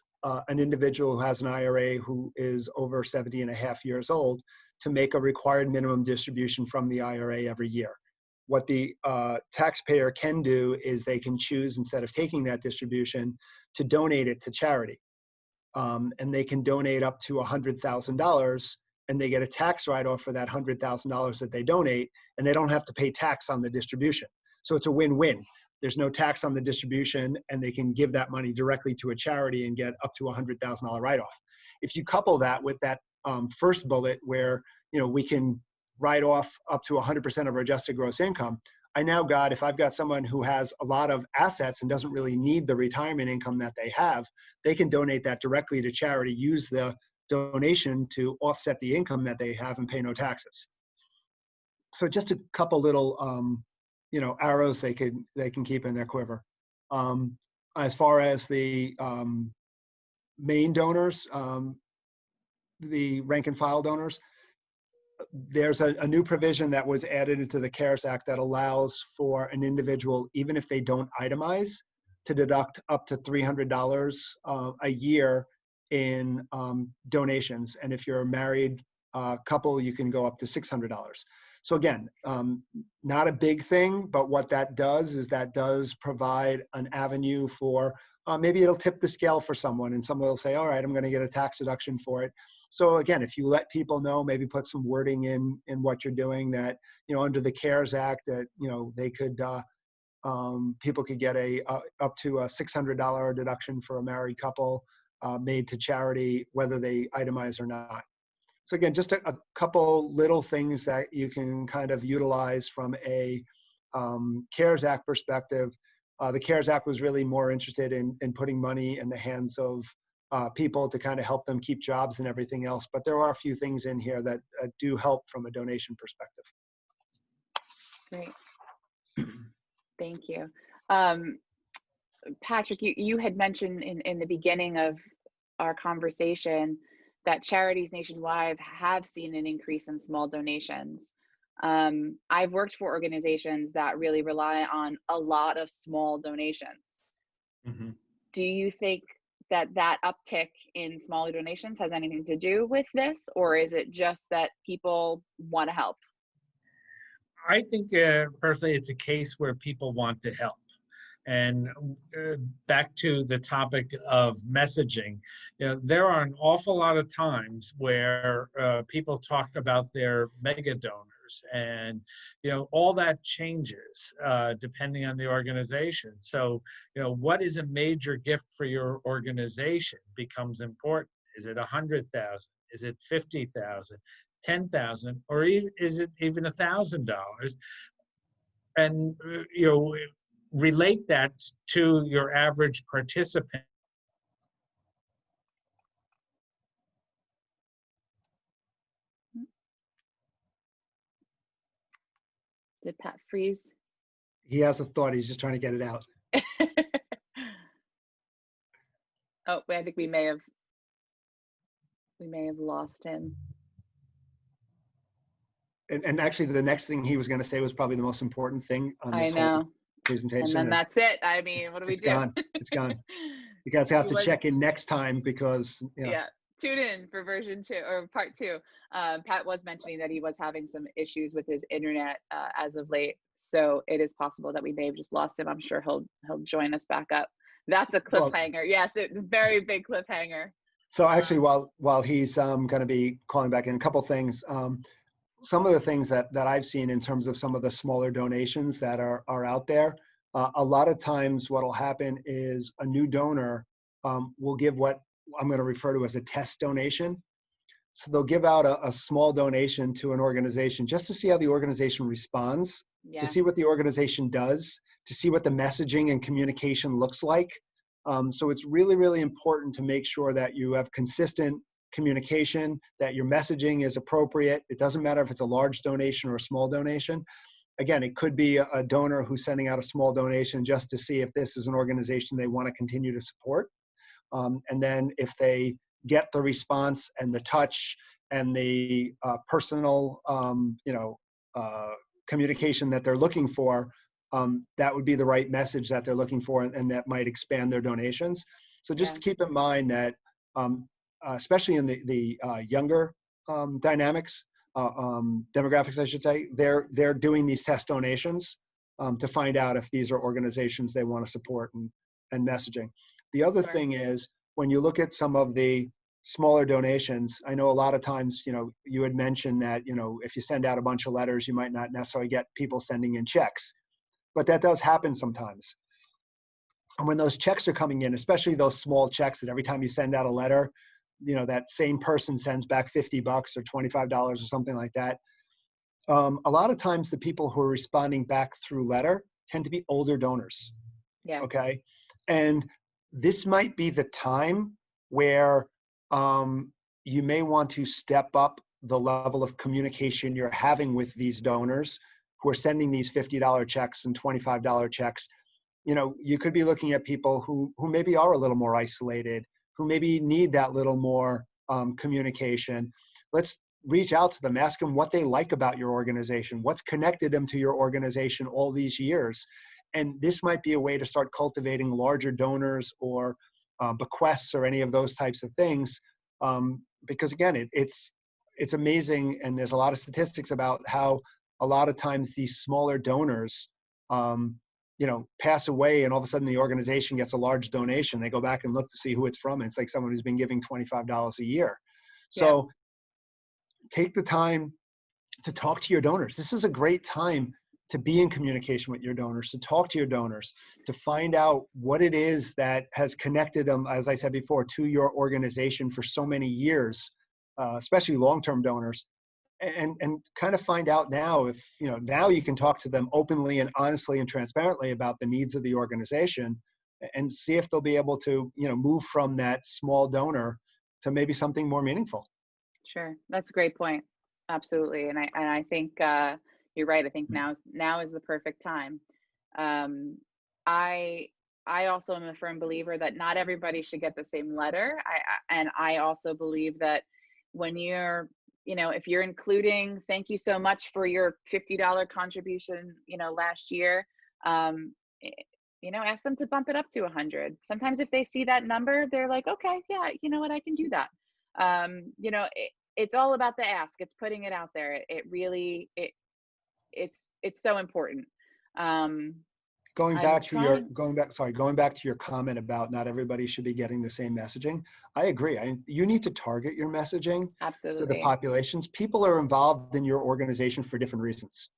an individual who has an IRA who is over 70 and a half years old to make a required minimum distribution from the IRA every year. What the taxpayer can do is they can choose, instead of taking that distribution, to donate it to charity. And they can donate up to $100,000, and they get a tax write-off for that $100,000 that they donate, and they don't have to pay tax on the distribution. So it's a win-win. there's no tax on the distribution, and they can give that money directly to a charity and get up to a $100,000 write-off. If you couple that with that first bullet where, we can write off up to 100% of our adjusted gross income, if I've got someone who has a lot of assets and doesn't really need the retirement income that they have, they can donate that directly to charity, use the donation to offset the income that they have and pay no taxes. So just a couple little, arrows they can keep in their quiver. As far as the main donors, the rank and file donors, there's a new provision that was added into the CARES Act that allows for an individual, even if they don't itemize, to deduct up to $300 a year in donations. And if you're a married couple, you can go up to $600. So again, not a big thing, but what that does is that does provide an avenue for, maybe it'll tip the scale for someone, and someone will say, all right, I'm going to get a tax deduction for it. So again, if you let people know, maybe put some wording in what you're doing that, under the CARES Act, that, they could, people could get up to a $600 deduction for a married couple made to charity, whether they itemize or not. So again, just a couple little things that you can kind of utilize from a CARES Act perspective. The CARES Act was really more interested in putting money in the hands of people to kind of help them keep jobs and everything else. But there are a few things in here that do help from a donation perspective. Great. Thank you. Patrick, you had mentioned in the beginning of our conversation that charities nationwide have seen an increase in small donations. I've worked for organizations that really rely on a lot of small donations. Mm-hmm. Do you think that uptick in smaller donations has anything to do with this, or is it just that people want to help? I think personally it's a case where people want to help. And back to the topic of messaging, there are an awful lot of times where people talk about their mega donors, and all that changes depending on the organization. So what is a major gift for your organization becomes important. Is it 100,000? Is it 50,000? 10,000? Or is it even $1,000? And relate that to your average participant. Did Pat freeze? He has a thought. He's just trying to get it out. Oh, I think we may have lost him. And actually, the next thing he was going to say was probably the most important thing on this whole presentation. And then that's it. I mean, what do we do? Gone. It's gone. You guys have to check in next time because, Yeah, tune in for version 2 or part 2. Pat was mentioning that he was having some issues with his internet as of late. So it is possible that we may have just lost him. I'm sure he'll join us back up. That's a cliffhanger. Well, yes, it's a very big cliffhanger. So actually, while he's going to be calling back in, a couple things. Some of the things that I've seen in terms of some of the smaller donations that are out there, a lot of times what will happen is a new donor will give what I'm going to refer to as a test donation. So they'll give out a small donation to an organization just to see how the organization responds, to see what the organization does, to see what the messaging and communication looks like. So it's really, really important to make sure that you have consistent communication, that your messaging is appropriate. It doesn't matter if it's a large donation or a small donation. Again, it could be a donor who's sending out a small donation just to see if this is an organization they want to continue to support. And then if they get the response and the touch and the personal, communication that they're looking for, that would be the right message that they're looking for, and that might expand their donations. So just keep in mind that especially in the younger demographics, I should say, they're doing these test donations to find out if these are organizations they want to support and messaging. The other thing is, when you look at some of the smaller donations, I know a lot of times, you had mentioned that, if you send out a bunch of letters, you might not necessarily get people sending in checks. but that does happen sometimes. And when those checks are coming in, especially those small checks that every time you send out a letter, that same person sends back $50 or $25 or something like that. A lot of times the people who are responding back through letter tend to be older donors. Yeah. Okay. And this might be the time where you may want to step up the level of communication you're having with these donors who are sending these $50 checks and $25 checks. You could be looking at people who maybe are a little more isolated, who maybe need that little more communication. Let's reach out to them, ask them what they like about your organization, what's connected them to your organization all these years. And this might be a way to start cultivating larger donors or bequests or any of those types of things. Because again, it's amazing. And there's a lot of statistics about how a lot of times these smaller donors, pass away, and all of a sudden the organization gets a large donation. They go back and look to see who it's from. And it's like someone who's been giving $25 a year. So take the time to talk to your donors. This is a great time to be in communication with your donors, to talk to your donors, to find out what it is that has connected them, as I said before, to your organization for so many years, especially long-term donors. And kind of find out now if, now you can talk to them openly and honestly and transparently about the needs of the organization, and see if they'll be able to, move from that small donor to maybe something more meaningful. Sure. That's a great point. Absolutely. And I think you're right. I think now is the perfect time. I also am a firm believer that not everybody should get the same letter. And I also believe that when you're, if you're including, thank you so much for your $50 contribution, last year, ask them to bump it up to 100. Sometimes if they see that number, they're like, okay, yeah, you know what, I can do that. It's all about the ask. It's putting it out there. It really, it's so important. Going back to your comment about not everybody should be getting the same messaging. I agree. You need to target your messaging to the populations. People are involved in your organization for different reasons,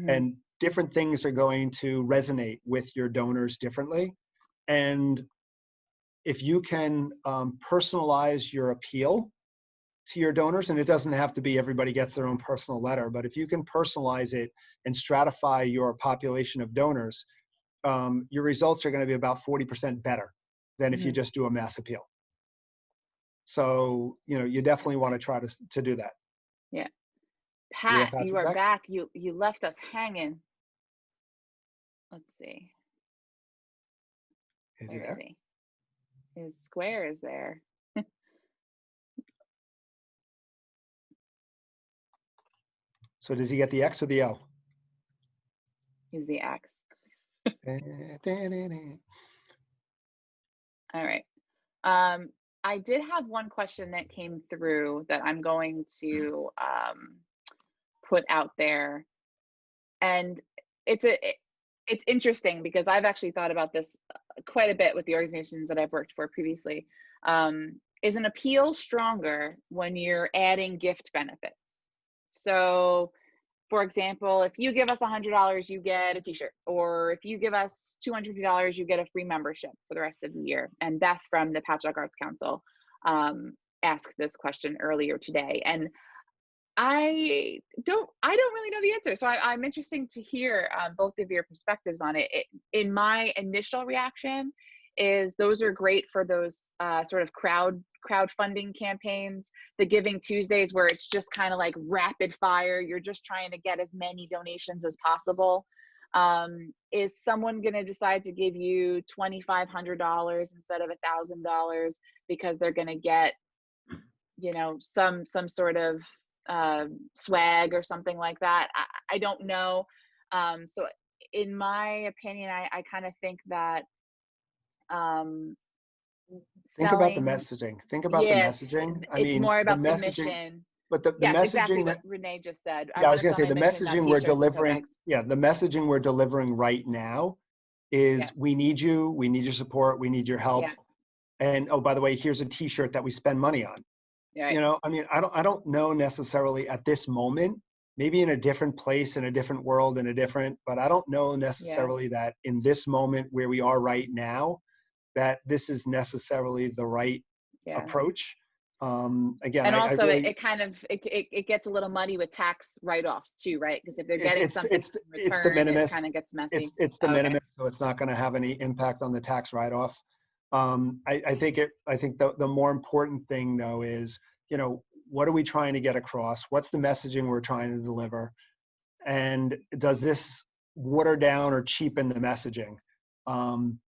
and different things are going to resonate with your donors differently. And if you can personalize your appeal to your donors, and it doesn't have to be everybody gets their own personal letter, but if you can personalize it and stratify your population of donors, your results are going to be about 40% better than if you just do a mass appeal. So, you definitely want to try to do that. Yeah. Pat, you are back. You left us hanging. Let's see. Is he there? His square is there. So does he get the X or the O? He's the X. All right. I did have one question that came through that I'm going to put out there, and it's interesting because I've actually thought about this quite a bit with the organizations that I've worked for previously. Is an appeal stronger when you're adding gift benefits? So, for example, if you give us $100, you get a t-shirt, or if you give us $250, you get a free membership for the rest of the year. And Beth from the Patchogue Arts Council asked this question earlier today, and I don't really know the answer. So I'm interested to hear both of your perspectives on it. In my initial reaction is those are great for those sort of crowdfunding campaigns, the Giving Tuesdays, where it's just kind of like rapid fire. You're just trying to get as many donations as possible. Is someone going to decide to give you $2,500 instead of $1,000 because they're going to get, some sort of swag or something like that? I don't know. So in my opinion, I kind of think that think about the messaging. Think about the messaging. It's more about the mission. But the messaging exactly what Renee just said. Yeah, I was going to say the messaging we're delivering. Yeah, the messaging we're delivering right now is we need you. We need your support. We need your help. Yeah. And oh, by the way, here's a T-shirt that we spend money on. Right. I don't know necessarily at this moment maybe in a different place, in a different world, but I don't know Yeah. necessarily that in this moment where we are right now, that this is necessarily the right Yeah. approach. Again, And I also really, it kind of, it gets a little muddy with tax write-offs too, right? Because if they're getting something in it's the return, it minimus. kind of gets messy. It's the Okay. minimus, so it's not going to have any impact on the tax write-off. I think the more important thing though is, what are we trying to get across? What's the messaging we're trying to deliver? And does this water down or cheapen the messaging?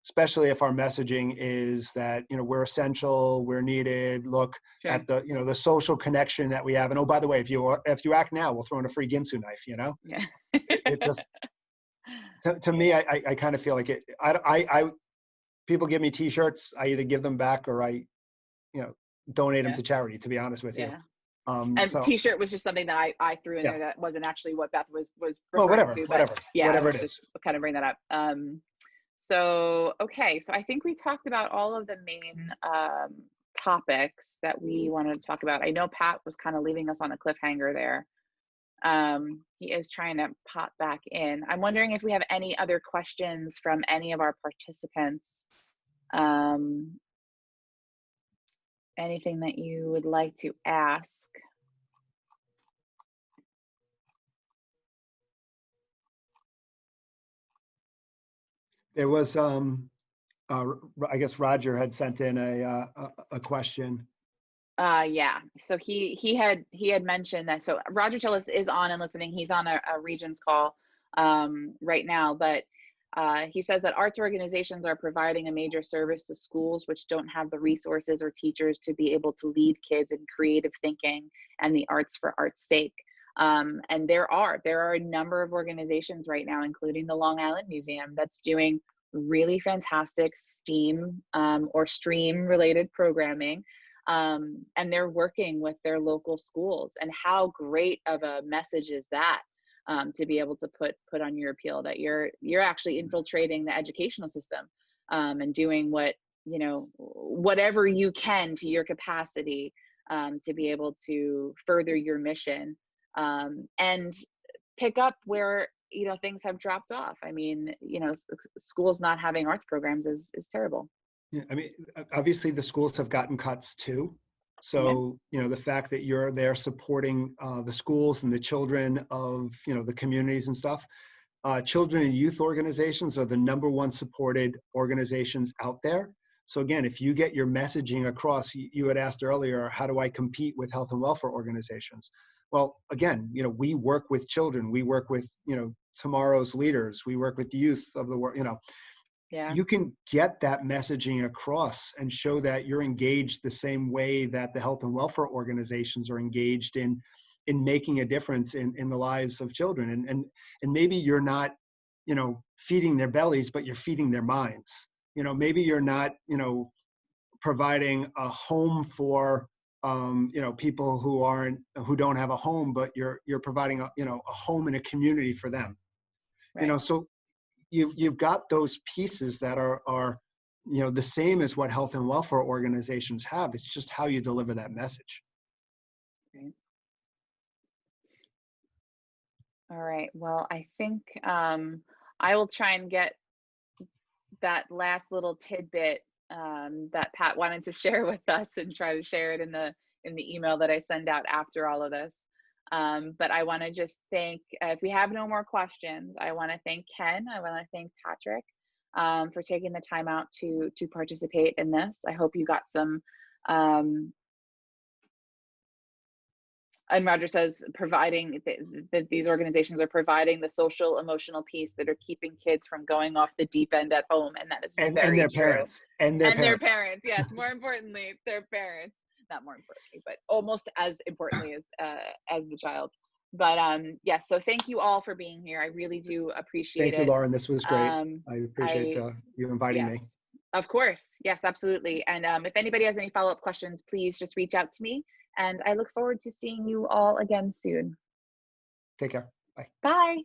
Especially if our messaging is that, we're essential, we're needed, look Sure. at the, the social connection that we have. And oh, by the way, if you act now, we'll throw in a free Ginsu knife, Yeah. it just, to me, I kind of feel like it, people give me t-shirts, I either give them back or I, donate them Yeah. to charity, to be honest with you. Yeah. And So, t-shirt was just something that I threw in yeah. there that wasn't actually what Beth was Well, referring to, but yeah, I whatever was it just is. kind of bring that up. So, okay. So I think we talked about all of the main topics that we wanted to talk about. I know Pat was kind of leaving us on a cliffhanger there. He is trying to pop back in. I'm wondering if we have any other questions from any of our participants. Anything that you would like to ask? There was, I guess Roger had sent in a question. Yeah. So he had mentioned that. So Roger Tillis is on and listening. He's on a Regents call right now, but he says that arts organizations are providing a major service to schools which don't have the resources or teachers to be able to lead kids in creative thinking and the arts for art's sake. And there are a number of organizations right now, including the Long Island Museum, that's doing really fantastic STEAM or STREAM related programming. And they're working with their local schools. And how great of a message is that, to be able to put on your appeal that you're actually infiltrating the educational system and doing whatever you can to your capacity to be able to further your mission and pick up where things have dropped off. I mean, schools not having arts programs is terrible. Yeah, I mean, obviously the schools have gotten cuts too. So, the fact that you're there supporting the schools and the children of, the communities and stuff. Children and youth organizations are the #1 supported organizations out there. So again, if you get your messaging across, you had asked earlier, how do I compete with health and welfare organizations? Well, again, we work with children, we work with, tomorrow's leaders, we work with youth of the world, Yeah. you can get that messaging across and show that you're engaged the same way that the health and welfare organizations are engaged in making a difference in the lives of children. And maybe you're not, feeding their bellies, but you're feeding their minds. Maybe you're not, providing a home for, people who don't have a home, but you're providing a home and a community for them. Right. So you've got those pieces that are the same as what health and welfare organizations have. It's just how you deliver that message. Right. All right. Well, I think I will try and get that last little tidbit that Pat wanted to share with us and try to share it in the email that I send out after all of this. But I want to just thank, if we have no more questions, I want to thank Ken. I want to thank Patrick for taking the time out to participate in this. I hope you got some, and Roger says, providing that these organizations are providing the social emotional piece that are keeping kids from going off the deep end at home. And that is And very their true. parents. And their Their parents. parents. Yes, more importantly, their parents. Not more importantly, but almost as importantly as the child. But yes, so thank you all for being here. I really do appreciate it. Thank you, Lauren. This was great. I appreciate you inviting yes, me. Of course. Yes, absolutely. And if anybody has any follow-up questions, please just reach out to me. And I look forward to seeing you all again soon. Take care. Bye. Bye.